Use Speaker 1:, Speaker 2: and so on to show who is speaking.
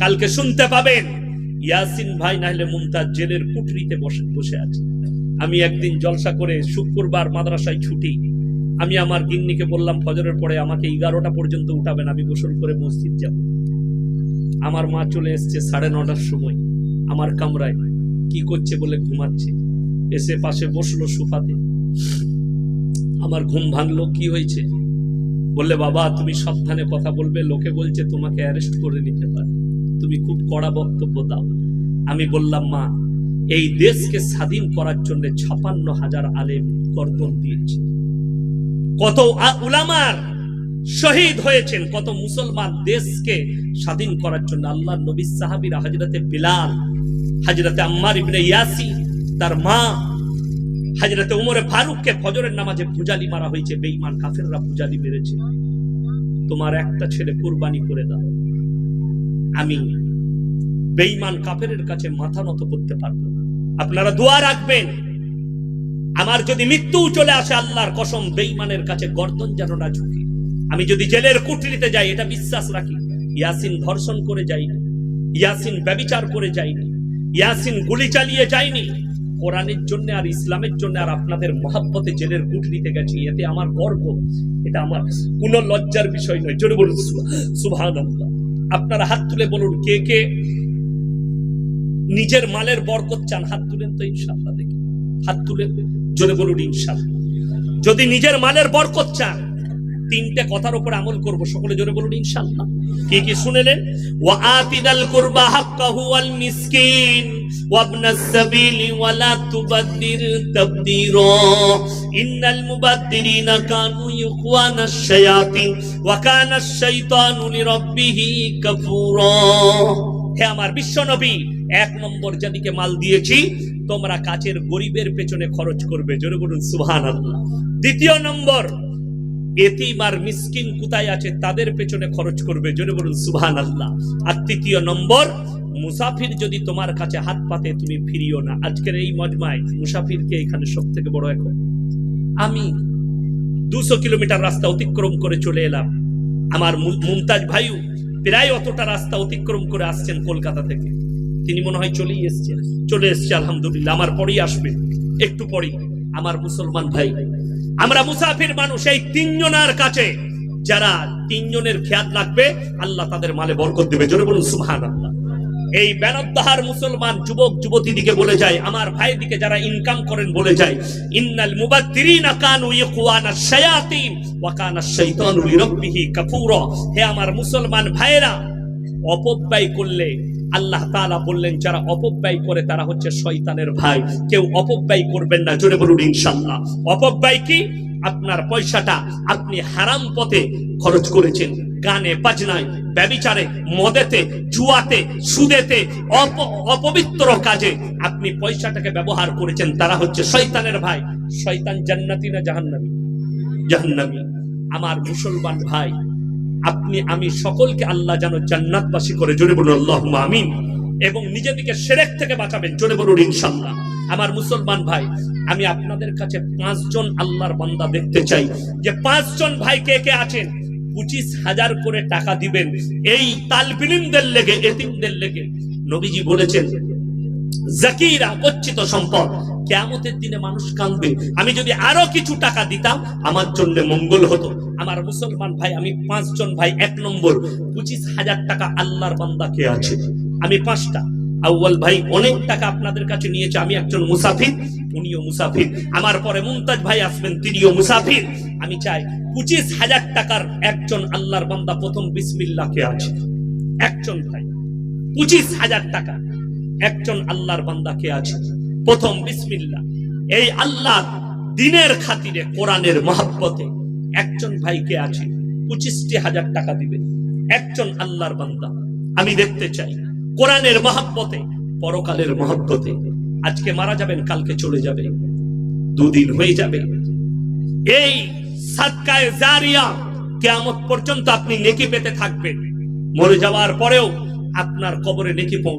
Speaker 1: কালকে শুনতে পাবেন ইয়াসিন ভাই না হলে মুমতাজ জেলের কুঠরিতে বসে আছে। আমি একদিন জলসা করে শুক্রবার মাদ্রাসায় ছুটি, আমি আমার গিন্নিকে বললাম ফজরের পরে আমাকে 11টা পর্যন্ত উঠাবেন, আমি গোসল করে মসজিদ যাব। আমার মা চলে এসছে 9:30টার সময় আমার কামরায়, কি করছে বলে ঘুমাচ্ছে, এসে পাশে বসলো সোফাতে। আমার ঘুম ভাঙলো, কি হয়েছে বললে, বাবা তুমি সাবধানে কথা বলবে, লোকে বলছে তোমাকে অ্যারেস্ট করে নিতে পারে, তুমি খুব কড়া বক্তব্য দাও। আমি বললাম, মা এই দেশকে স্বাধীন করার জন্য 56,000 আলেম গর্দন দিয়েছে, কত উলামার শহীদ হয়েছেন, কত মুসলমান দেশকে স্বাধীন করার জন্য। আল্লাহর নবী সাহাবীরা, হযরতে বিলাল, হযরতে আম্মার ইবনে ইয়াসির, তার মা হযরতে উমরে ফারুককে ফজরের নামাজে ভুজালি মারা হয়েছে, বেঈমান কাফেররা ভুজালি মেরেছে। তোমার একটা ছেলে কুরবানি করে দাও, আমি বেঈমান কাফেরের কাছে মাথা নত করতে পারবো না। আপনারা দোয়া রাখবেন, আমার যদি মৃত্যু চলে আসে আল্লাহর কসম বেঈমানের কাছে গর্দন যেন না ঝুঁকি। আমি যদি জেলের কুঠরিতে যাই এটা বিশ্বাস রাখি, ইয়াসিন ধর্ষণ করে যায়নি, ইয়াসিন ব্যভিচার করে যায়নি, ইয়াসিন গুলি চালিয়ে যায়নি, কোরআনের জন্য আর ইসলামের জন্য আর আপনাদের মহব্বতে জেলের কুঠরিতে গেছি, এতে আমার গর্ব, এটা আমার কোনো লজ্জার বিষয় নয়। জোরে বলুন সুবহানাল্লাহ। আপনারা হাত তুলে বলুন কে কে নিজের মালের বরকত চান, হাত তুলেন তো ইনশাআল্লাহ দেখি, হাত তুলে জোরে বলুন ইনশাআল্লাহ। যদি নিজের মালের বরকত চান, তিনটে কথার উপর আমল করব, সকলে জোরে বলুন ইনশাআল্লাহ। কি কি শুনেলেন? ওয়া আতিদাল কুরবা হাক্কাহু ওয়াল মিসকিন ওয়া ইবনাস সাবিলি ওয়া লা তুবাদদির তাবদীরা ইন্নাল মুবাদদিরিনা কানু ইখওয়ানাশ শায়াতিন ওয়া কানাশ শাইতানু লিরাব্বিহি কাফুরা। হে আমার বিশ্ব নবী, 1 নম্বর যাদিকে মাল দিয়েছি তোমরা কাছের গরিবের পেছনে খরচ করবে, জোরে বলুন সুবহানাল্লাহ। 2 নম্বর, এতিম আর মিসকিন কোথায় আছে তাদের পেছনে খরচ করবে, জোরে বলুন সুবহানাল্লাহ। আর 3 নম্বর, মুসাফির যদি তোমার কাছে হাত পাতে তুমি ফিরিও না। আজকের এই মজমায় মুসাফিরকে এখানে সবথেকে বড় এখন আমি 200 কিলোমিটার রাস্তা অতিক্রম করে চলে এলাম, আমার মুমতাজ ভাইও প্রায় অতটা রাস্তা অতিক্রম করে আসছেন কলকাতা থেকে, তিনি মনে হয় চলে এসছে আলহামদুলিল্লাহ, আমার পরেই আসবে একটু পরেই। আমার মুসলমান ভাই, আমরা মুসাফির মানুষ, এই 3 জনের কাছে যারা 3 জনের খেয়াল রাখবে আল্লাহ তাদের মালে বরকত দেবে, জোরে বলুন সুবহানাল্লাহ। এই বেনদ্দাহার মুসলমান যুবক যুবতী দিকে বলে যায়, আমার ভাই দিকে যারা ইনকাম করেন বলে যায়, ইন্নাল মুবাদদিরিনা কানু ইখওয়ানাশ শায়াতিন ওয়া কানাশ শাইতানু লিরাব্বিহি কাফুরা। হে আমার মুসলমান ভাইরা, অপব্যয় করলে আল্লাহ তাআলা বললেন যারা অপব্যয় করে তারা হচ্ছে শয়তানের ভাই, কেউ অপব্যয় করবেন না, জোরে বলুন ইনশাআল্লাহ। অপব্যয় কি? আপনার পয়সাটা আপনি হারাম পথে খরচ করেছেন, গানে বাজনায়, ব্যভিচারে, মদেতে, জুয়াতে, সুদেতে, অপবিত্র কাজে আপনি পয়সাটাকে ব্যবহার করেছেন, তারা হচ্ছে শয়তানের ভাই। শয়তান জান্নাতি না জাহান্নামী? জাহান্নামী। আমার মুসলমান ভাই, আপনি আমি সকলকে আল্লাহ যেন জান্নাতবাসী করে, জোরে বলুন আল্লাহুম্মা আমিন। এবং নিজেদেরকে শিরক থেকে বাঁচাবেন, জোরে বলুন ইনশাআল্লাহ। আমার মুসলমান ভাই, আমি আপনাদের কাছে 5 জন আল্লাহর বান্দা দেখতে চাই, যে 5 জন ভাই কে কে আছেন 25,000 করে টাকা দিবেন এই তালবিলিমদের লেগে, এতিমদের লেগে। নবীজি বলেছেন যাকিরা গচ্ছিত সম্পদ, কিয়ামতের দিনে মানুষ কাঁদবে, আমি যদি আরো কিছু টাকা দিতাম আমার জন্য মঙ্গল হতো। আমার মুসলমান ভাই, আমি 5 জন ভাই। 1 নম্বর, 25,000 টাকা আল্লাহর বান্দা কে আছে? আমি 5টা। আউয়াল ভাই অনেক টাকা আপনাদের কাছে নিয়েছে, আমি একজন মুসাফির, উনিও মুসাফির। আমার পরে মুমতাজ ভাই আসবেন, তিনিও মুসাফির। আমি চাই 25,000 টাকার একজন আল্লাহর বান্দা প্রথম বিসমিল্লাহ কে আছে? একজন ভাই, 25,000 টাকা একজন আল্লাহর বান্দা কে আছে? প্রথম বিসমিল্লাহ। এই আল্লাহ দ্বীনের খাতিরে, কোরআনের মহব্বতে একজন ভাই কে আছে? 25,000 টাকা দিবেন একজন আল্লাহর বান্দা। আমি দেখতে চাই কোরআনের মহব্বতে, পরকালের মহব্বতে। আজকে মারা যাবেন, কালকে চলে যাবে, 2 দিন হয়ে যাবে। এই সাদকায়ে জারিয়া কিয়ামত পর্যন্ত আপনি নেকি পেতে থাকবেন, মরে যাওয়ার পরেও আপনার কবরে নেকি